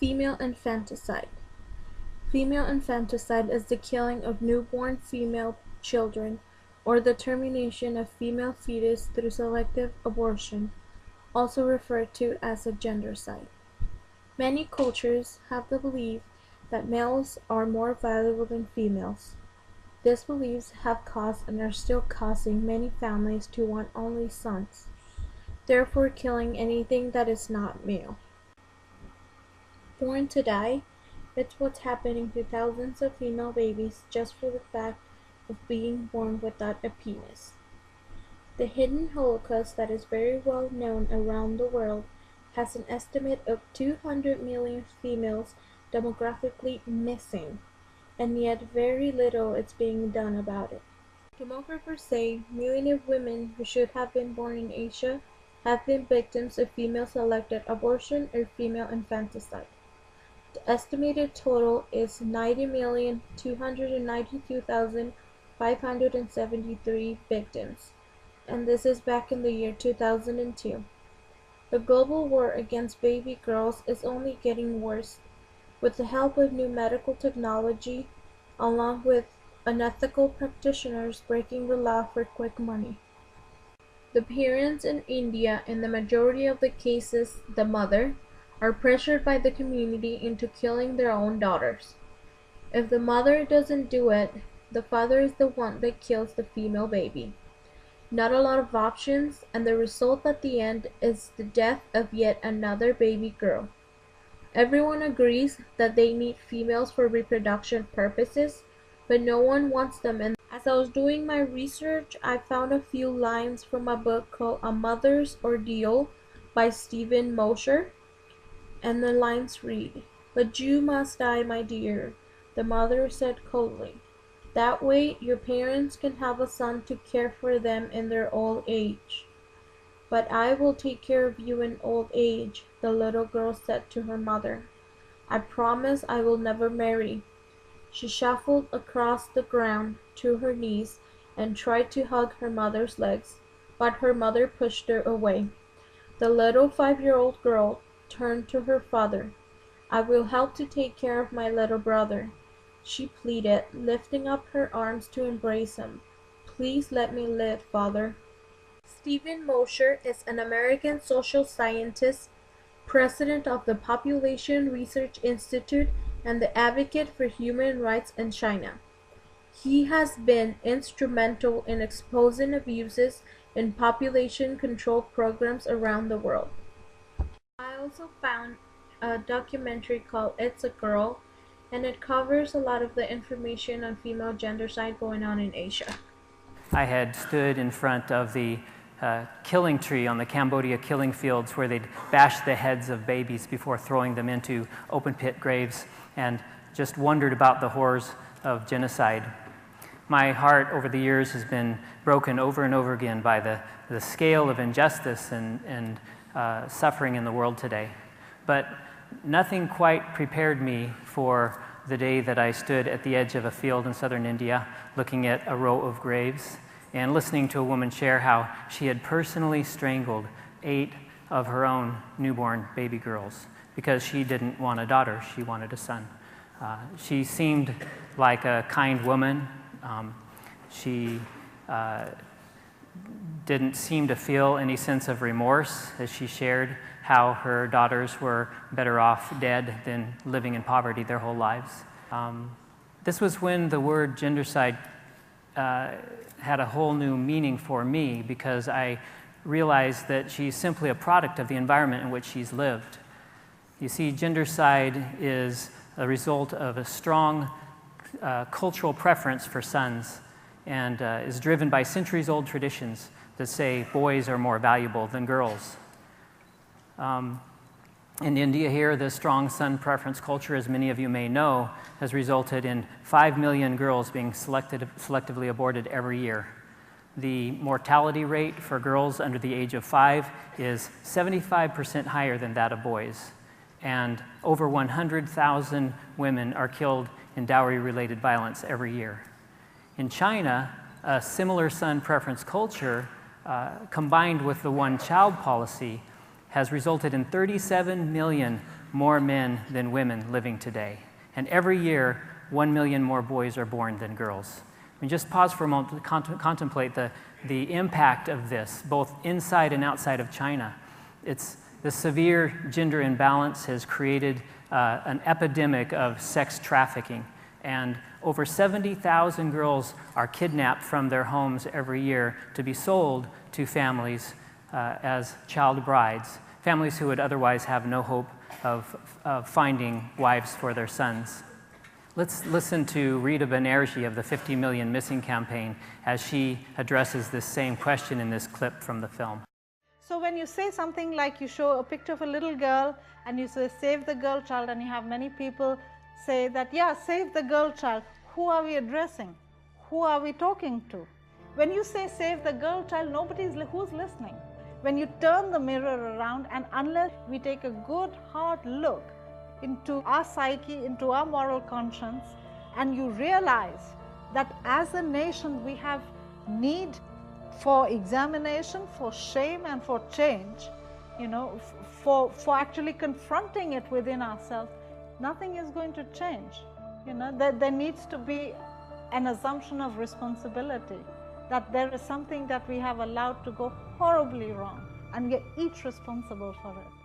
Female infanticide. Female infanticide is the killing of newborn female children or the termination of female fetus through selective abortion, also referred to as a gendercide. Many cultures have the belief that males are more valuable than females. These beliefs have caused and are still causing many families to want only sons, therefore killing anything that is not male. Born to die, it's what's happening to thousands of female babies just for the fact of being born without a penis. The hidden Holocaust that is very well known around the world has an estimate of 200 million females demographically missing, and yet very little is being done about it. Demographers say millions of women who should have been born in Asia have been victims of female-selected abortion or female infanticide. The estimated total is 90,292,573 victims, and this is back in the year 2002. The global war against baby girls is only getting worse, with the help of new medical technology, along with unethical practitioners breaking the law for quick money. The parents in India, in the majority of the cases the mother, are pressured by the community into killing their own daughters. If the mother doesn't do it, the father is the one that kills the female baby. Not a lot of options, and the result at the end is the death of yet another baby girl. Everyone agrees that they need females for reproduction purposes, but no one wants them. And as I was doing my research, I found a few lines from a book called A Mother's Ordeal by Stephen Mosher. And the lines read, "But you must die, my dear," the mother said coldly. "That way your parents can have a son to care for them in their old age." "But I will take care of you in old age," the little girl said to her mother. "I promise I will never marry." She shuffled across the ground to her knees and tried to hug her mother's legs, but her mother pushed her away. The little 5-year-old girl turned to her father. "I will help to take care of my little brother," she pleaded, lifting up her arms to embrace him. "Please let me live, father." Stephen Mosher is an American social scientist, president of the Population Research Institute, and the advocate for human rights in China. He has been instrumental in exposing abuses in population control programs around the world. I also found a documentary called It's a Girl, and it covers a lot of the information on female gendercide going on in Asia. I had stood in front of the killing tree on the Cambodia killing fields where they'd bash the heads of babies before throwing them into open pit graves, and just wondered about the horrors of genocide. My heart over the years has been broken over and over again by the scale of injustice and suffering in the world today. But nothing quite prepared me for the day that I stood at the edge of a field in southern India looking at a row of graves and listening to a woman share how she had personally strangled 8 of her own newborn baby girls because she didn't want a daughter, she wanted a son. She seemed like a kind woman. She didn't seem to feel any sense of remorse as she shared how her daughters were better off dead than living in poverty their whole lives. This was when the word gendercide had a whole new meaning for me, because I realized that she's simply a product of the environment in which she's lived. You see, gendercide is a result of a strong cultural preference for sons, and is driven by centuries-old traditions that say boys are more valuable than girls. In India here, this strong son preference culture, as many of you may know, has resulted in 5 million girls being selectively aborted every year. The mortality rate for girls under the age of 5 is 75% higher than that of boys, and over 100,000 women are killed in dowry-related violence every year. In China, a similar son preference culture, combined with the one-child policy, has resulted in 37 million more men than women living today. And every year, 1 million more boys are born than girls. I mean, just pause for a moment to contemplate the impact of this, both inside and outside of China. The severe gender imbalance has created an epidemic of sex trafficking, and over 70,000 girls are kidnapped from their homes every year to be sold to families as child brides, families who would otherwise have no hope of finding wives for their sons. Let's listen to Rita Banerjee of the 50 Million Missing campaign as she addresses this same question in this clip from the film. So when you say something like, you show a picture of a little girl and you say save the girl child, and you have many people say that, yeah, save the girl child, who are we addressing? Who are we talking to? When you say save the girl child, who's listening? When you turn the mirror around, and unless we take a good hard look into our psyche, into our moral conscience, and you realize that as a nation we have need for examination, for shame, and for change, for actually confronting it within ourselves, nothing is going to change. There needs to be an assumption of responsibility, that there is something that we have allowed to go horribly wrong, and we are each responsible for it.